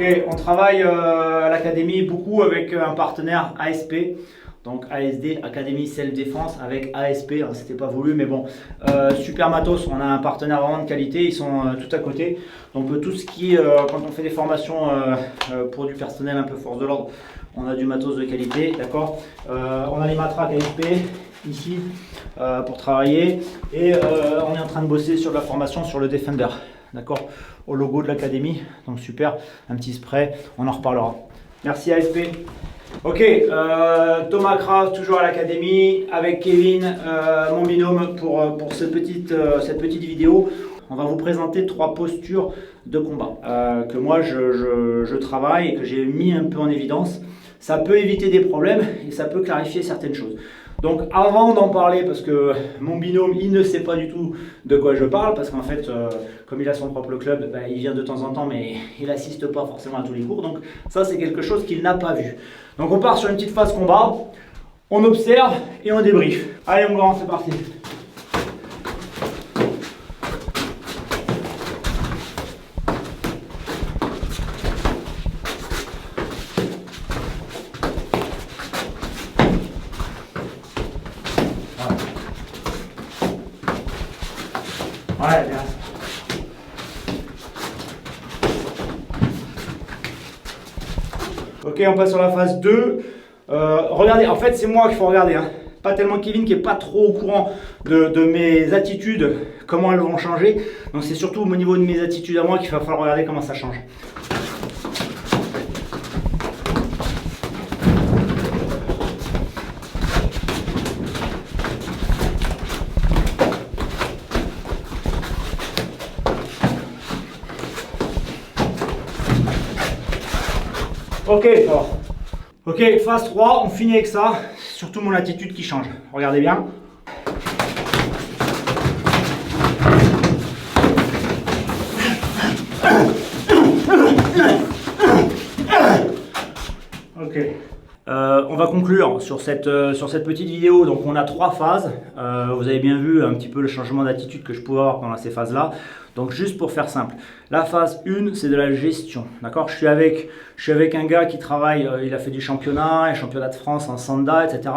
Ok, on travaille à l'académie beaucoup avec un partenaire ASP, donc ASD, Académie Self Défense, avec ASP, hein, c'était pas voulu, mais bon, super matos, on a un partenaire vraiment de qualité, ils sont tout à côté. Donc tout ce qui, quand on fait des formations pour du personnel un peu force de l'ordre, on a du matos de qualité, d'accord. On a les matraques ASP ici pour travailler, et on est en train de bosser sur la formation sur le Defender. D'accord, au logo de l'académie, donc super, un petit spray, on en reparlera. Merci ASP. Ok, Thomas Craft, toujours à l'académie, avec Kevin, mon binôme, pour cette petite vidéo. On va vous présenter 3 postures de combat que moi je travaille et que j'ai mis un peu en évidence. Ça peut éviter des problèmes et ça peut clarifier certaines choses. Donc avant d'en parler, parce que mon binôme il ne sait pas du tout de quoi je parle, parce qu'en fait comme il a son propre club, il vient de temps en temps mais il n'assiste pas forcément à tous les cours, donc ça c'est quelque chose qu'il n'a pas vu. Donc on part sur une petite phase combat, on observe et on débriefe. Allez mon grand, c'est parti. Ouais, bien. Ok, on passe sur la phase 2. Regardez, en fait c'est moi qu'il faut regarder, hein. Pas tellement Kevin qui est pas trop au courant de mes attitudes, comment elles vont changer. Donc c'est surtout au niveau de mes attitudes à moi qu'il va falloir regarder comment ça change. Ok, fort. Ok, phase 3, on finit avec ça. Surtout mon attitude qui change. Regardez bien. Ok. On va conclure sur cette petite vidéo. Donc on a 3 phases. Vous avez bien vu un petit peu le changement d'attitude que je pouvais avoir pendant ces phases-là. Donc juste pour faire simple, la phase 1 c'est de la gestion, d'accord. Je suis avec un gars qui travaille, il a fait du championnat, un championnat de France en sanda, etc.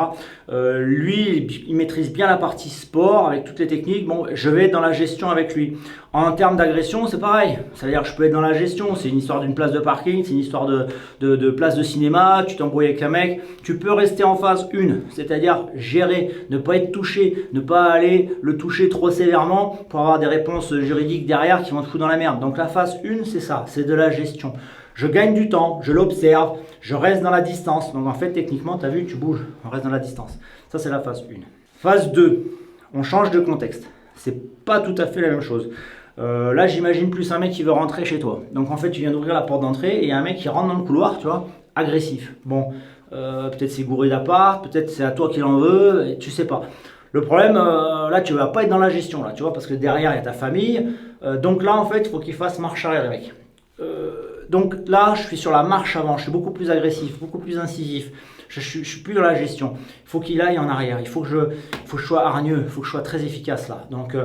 Lui, il maîtrise bien la partie sport avec toutes les techniques. Bon, je vais être dans la gestion avec lui. En termes d'agression, c'est pareil. C'est-à-dire que je peux être dans la gestion, c'est une histoire d'une place de parking, c'est une histoire de place de cinéma, tu t'embrouilles avec un mec. Tu peux rester en phase 1, c'est-à-dire gérer, ne pas être touché, ne pas aller le toucher trop sévèrement pour avoir des réponses juridiques derrière qui vont te foutre dans la merde. Donc la phase 1, c'est ça, c'est de la gestion. Je gagne du temps, je l'observe, je reste dans la distance. Donc en fait, techniquement, tu as vu, tu bouges, on reste dans la distance. Ça, c'est la phase 1. Phase 2, on change de contexte. C'est pas tout à fait la même chose. Là, j'imagine plus un mec qui veut rentrer chez toi. Donc en fait, tu viens d'ouvrir la porte d'entrée et il y a un mec qui rentre dans le couloir, tu vois, agressif. Bon, peut-être c'est gouré d'appart, peut-être c'est à toi qu'il en veut, tu sais pas. Le problème, là, tu vas pas être dans la gestion, là, tu vois, parce que derrière, il y a ta famille. Donc là, en fait, il faut qu'il fasse marche arrière, le mec. Donc là, je suis sur la marche avant, je suis beaucoup plus agressif, beaucoup plus incisif. Je suis plus dans la gestion. Il faut qu'il aille en arrière. Il faut que je sois hargneux. Il faut que je sois très efficace là. Donc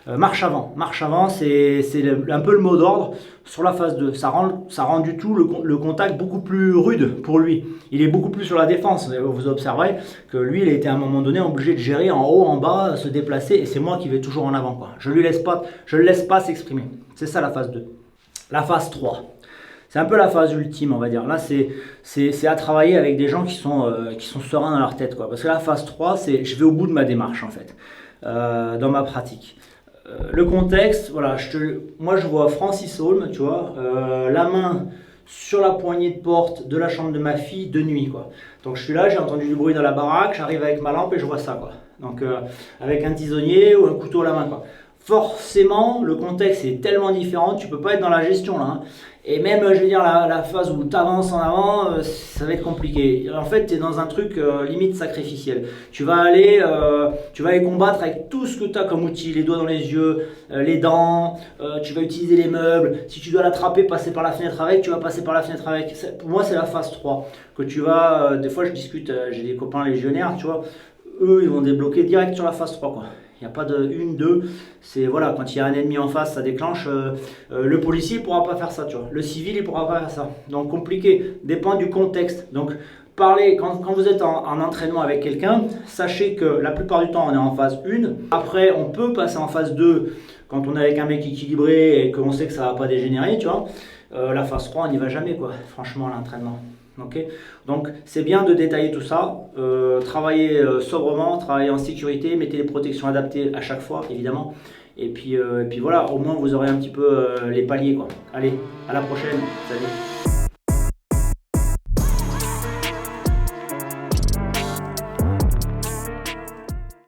marche avant. Marche avant, c'est un peu le mot d'ordre sur la phase 2. Ça rend du tout le contact beaucoup plus rude pour lui. Il est beaucoup plus sur la défense. Vous observerez que lui, il a été à un moment donné obligé de gérer en haut, en bas, se déplacer. Et c'est moi qui vais toujours en avant, quoi. Je le laisse pas s'exprimer. C'est ça la phase 2. La phase 3. C'est un peu la phase ultime, on va dire. Là, c'est à travailler avec des gens qui sont sereins dans leur tête, quoi. Parce que la phase 3, c'est je vais au bout de ma démarche, en fait, dans ma pratique. Le contexte, voilà, moi je vois Francis Holm, tu vois, la main sur la poignée de porte de la chambre de ma fille de nuit, quoi. Donc je suis là, j'ai entendu du bruit dans la baraque, j'arrive avec ma lampe et je vois ça, quoi. Donc avec un tisonnier ou un couteau à la main, quoi. Forcément, le contexte est tellement différent, tu peux pas être dans la gestion là, hein. Et même, je veux dire, la phase où tu avances en avant, ça va être compliqué. En fait, tu es dans un truc limite sacrificiel. Tu vas aller combattre avec tout ce que tu as comme outil, les doigts dans les yeux, les dents, tu vas utiliser les meubles. Si tu dois l'attraper, passer par la fenêtre avec, tu vas passer par la fenêtre avec. Pour moi, c'est la phase 3. Que tu vas, des fois, je discute, j'ai des copains légionnaires, tu vois, eux, ils vont débloquer direct sur la phase 3, quoi. Il n'y a pas de une, deux. C'est voilà, quand il y a un ennemi en face, ça déclenche. Le policier ne pourra pas faire ça, tu vois. Le civil, il ne pourra pas faire ça. Donc compliqué, dépend du contexte. Donc parlez, quand vous êtes en entraînement avec quelqu'un, sachez que la plupart du temps, on est en phase 1. Après, on peut passer en phase 2 quand on est avec un mec équilibré et qu'on sait que ça ne va pas dégénérer, tu vois. La phase 3, on n'y va jamais, quoi, franchement, à l'entraînement. Okay. Donc c'est bien de détailler tout ça, travailler sobrement, travailler en sécurité, mettez les protections adaptées à chaque fois évidemment, et puis voilà, au moins vous aurez un petit peu les paliers quoi. Allez, à la prochaine, salut.